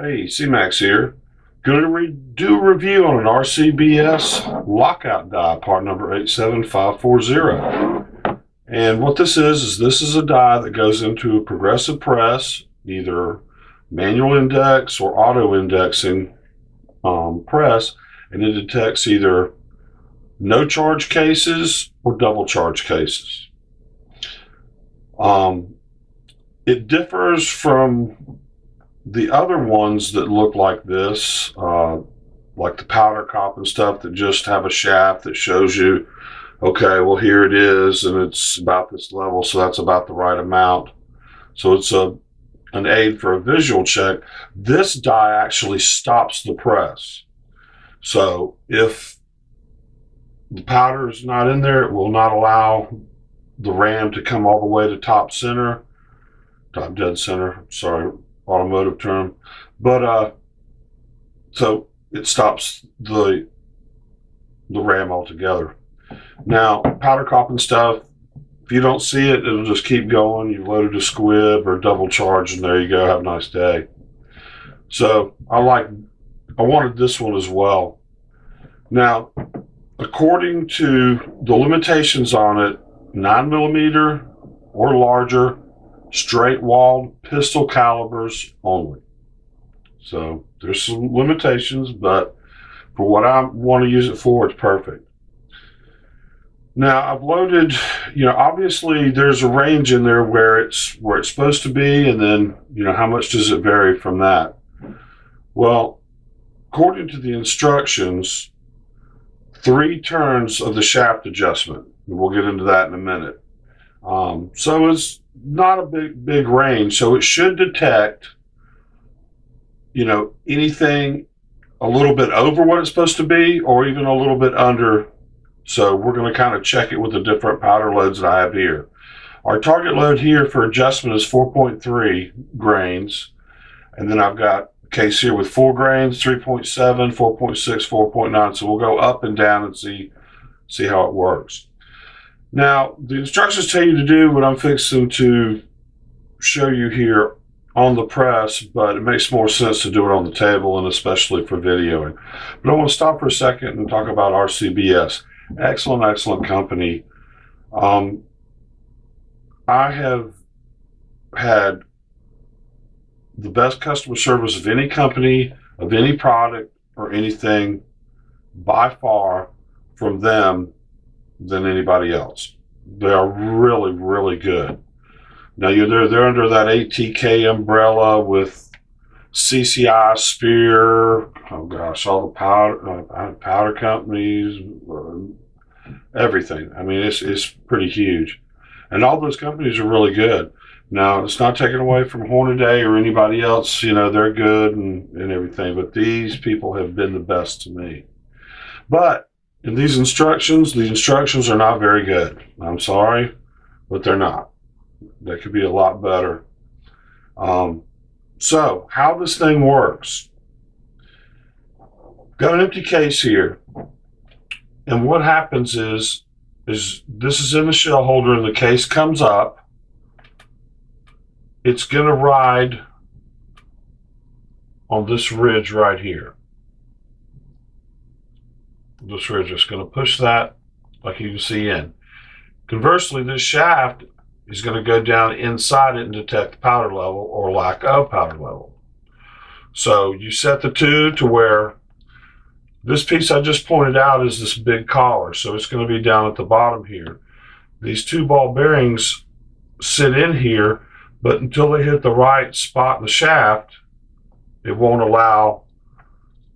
Hey, Cmax here. Going to do a review on an RCBS lockout die, part number 87540. And what this is a die that goes into a progressive press, either manual index or auto indexing press, and it detects either no charge cases or double charge cases. It differs from the other ones that look like this, like the powder cop and stuff that just have a shaft that shows you, okay, well, here it is, and it's about this level, so that's about the right amount. So it's an aid for a visual check. This die actually stops the press. So if the powder is not in there, it will not allow the ram to come all the way to top dead center, sorry, automotive term, but so it stops the ram altogether. Now, powder cop and stuff, if you don't see it, it'll just keep going. You loaded a squib or double charge, and there you go. Have a nice day. So I wanted this one as well. Now, according to the limitations on it, 9mm or larger, straight walled pistol calibers only. So there's some limitations, but for what I want to use it for, it's perfect. Now I've loaded, obviously there's a range in there where it's supposed to be, and then, how much does it vary from that? Well, according to the instructions, 3 turns of the shaft adjustment. We'll get into that in a minute. So it's not a big range, so it should detect, anything a little bit over what it's supposed to be, or even a little bit under. So we're going to kind of check it with the different powder loads that I have here. Our target load here for adjustment is 4.3 grains, and then I've got a case here with 4 grains, 3.7, 4.6, 4.9. So we'll go up and down and see how it works. Now, the instructions tell you to do what I'm fixing to show you here on the press, but it makes more sense to do it on the table, and especially for videoing. But I want to stop for a second and talk about RCBS. Excellent company. I have had the best customer service of any company, of any product or anything by far from them than anybody else. They are really good. Now they're under that ATK umbrella with CCI, Spear, oh gosh, all the powder companies, everything. I mean, it's pretty huge, and all those companies are really good. Now, it's not taken away from Hornaday or anybody else. They're good and everything, but these people have been the best to me. But in these instructions, the instructions are not very good. I'm sorry, but they're not. They could be a lot better. So how this thing works. Got an empty case here. And what happens is this is in the shell holder and the case comes up. It's going to ride on this ridge right here. This ridge is going to push that, like you can see in. Conversely, this shaft is going to go down inside it and detect the powder level or lack of powder level. So you set the two to where this piece I just pointed out is this big collar, so it's going to be down at the bottom here. These 2 ball bearings sit in here, but until they hit the right spot in the shaft, it won't allow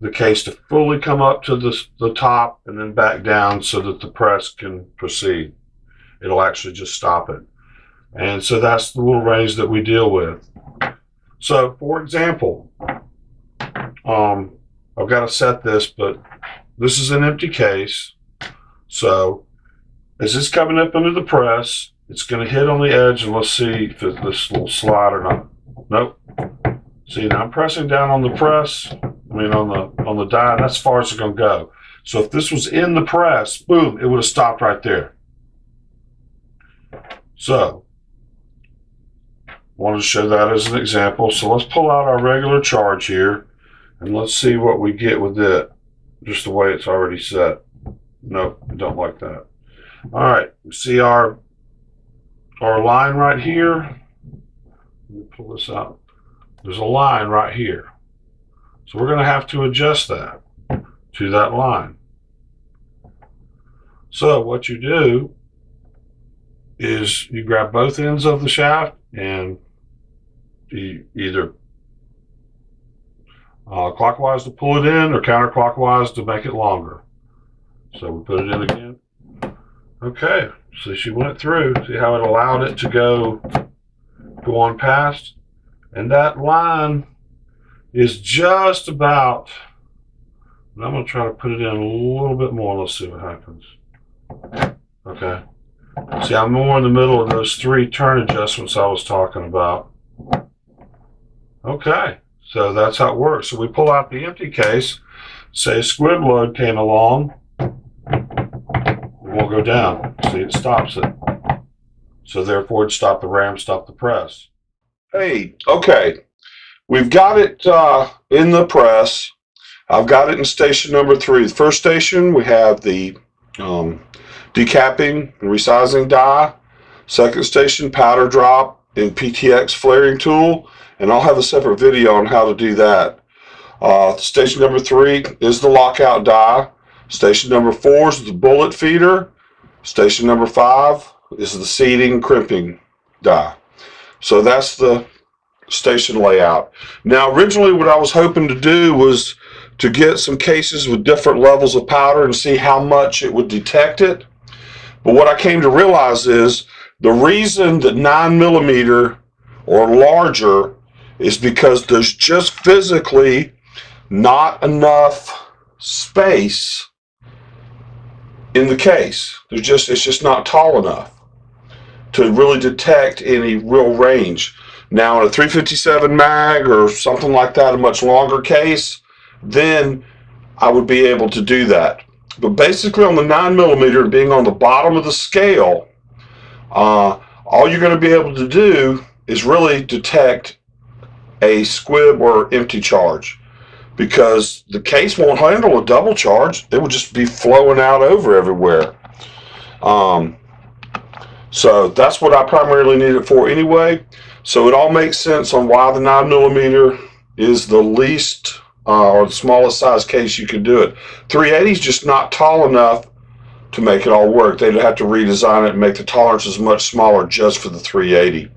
the case to fully come up to the top and then back down so that the press can proceed. It'll actually just stop it. And so that's the little range that we deal with. So, for example, I've got to set this, but this is an empty case. So as it's coming up into the press, it's going to hit on the edge, and let's see if this little slide or not. Nope. See, now I'm pressing down on the press, on the die, and that's as far as it's going to go. So if this was in the press, boom, it would have stopped right there. So wanted to show that as an example. So let's pull out our regular charge here and let's see what we get with it, just the way it's already set. Nope, I don't like that. All right, see our line right here. Let me pull this out. There's a line right here. So we're going to have to adjust that to that line. So what you do is you grab both ends of the shaft and you either clockwise to pull it in or counterclockwise to make it longer. So we put it in again. Okay, so she went through. See how it allowed it to go on past? And that line is just about, and I'm going to try to put it in a little bit more. Let's see what happens. Okay. See, I'm more in the middle of those 3 turn adjustments I was talking about. Okay, so that's how it works. So we pull out the empty case, say a squib load came along, we'll go down. See, it stops it. So therefore, it stopped the ram, stopped the press. Hey, okay, we've got it in the press. I've got it in station number 3. The first station, we have the decapping and resizing die. Second station, powder drop and PTX flaring tool. And I'll have a separate video on how to do that. Station number 3 is the lockout die. Station number 4 is the bullet feeder. Station number 5 is the seating crimping die. So that's the station layout. Now, originally what I was hoping to do was to get some cases with different levels of powder and see how much it would detect it. But what I came to realize is the reason that 9mm or larger is because there's just physically not enough space in the case. It's just not tall enough to really detect any real range. Now in a 357 mag or something like that, a much longer case, then I would be able to do that. But basically on the 9mm, being on the bottom of the scale, all you're going to be able to do is really detect a squib or empty charge, because the case won't handle a double charge. It will just be flowing out over everywhere. So that's what I primarily need it for anyway. So it all makes sense on why the 9mm is the least or the smallest size case you could do it. 380 is just not tall enough to make it all work. They'd have to redesign it and make the tolerances much smaller just for the 380.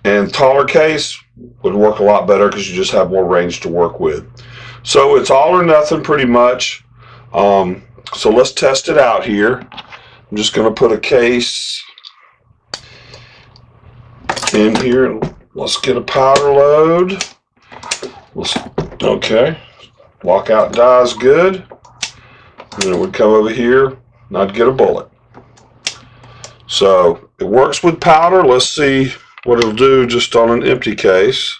And taller case would work a lot better because you just have more range to work with. So it's all or nothing pretty much. So let's test it out here. I'm just going to put a case in here and let's get a powder load. Okay, lockout die is good. And then it would come over here and I'd get a bullet. So it works with powder. Let's see what it'll do just on an empty case.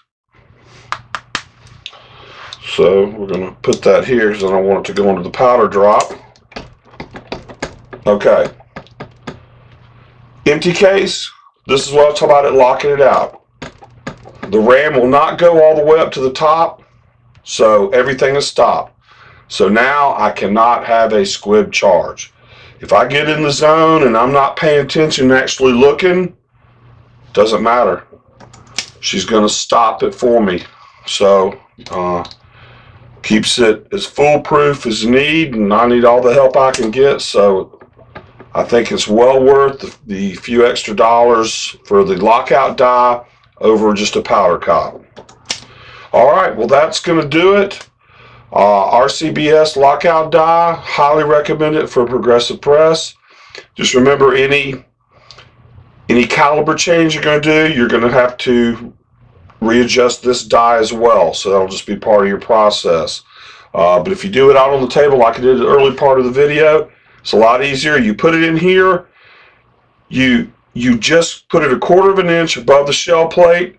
So we're going to put that here because I don't want it to go into the powder drop. Okay. Empty case, this is what I was talking about, it locking it out. The ram will not go all the way up to the top, so everything is stopped. So now I cannot have a squib charge. If I get in the zone and I'm not paying attention and actually looking, doesn't matter. She's going to stop it for me. So keeps it as foolproof as need, and I need all the help I can get. So I think it's well worth the few extra dollars for the lockout die over just a powder cop. All right, well that's going to do it. RCBS lockout die, highly recommend it for progressive press. Just remember, any caliber change you're going to do, you're going to have to readjust this die as well. So that'll just be part of your process. But if you do it out on the table like I did in the early part of the video, it's a lot easier. You put it in here, you just put it 1/4 of an inch above the shell plate,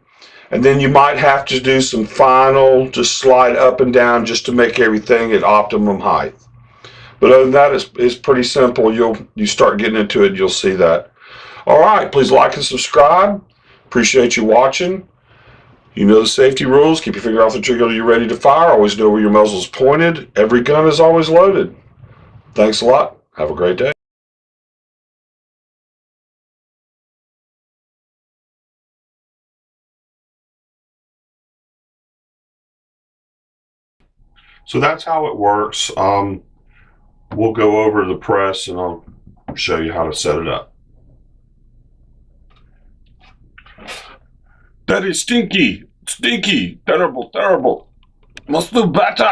and then you might have to do some final, just slide up and down just to make everything at optimum height. But other than that, it's pretty simple. You start getting into it, you'll see that. All right, please like and subscribe. Appreciate you watching. You know the safety rules. Keep your finger off the trigger till you're ready to fire. Always know where your muzzle is pointed. Every gun is always loaded. Thanks a lot. Have a great day. So that's how it works. We'll go over the press and I'll show you how to set it up. That is stinky, terrible. Must do better.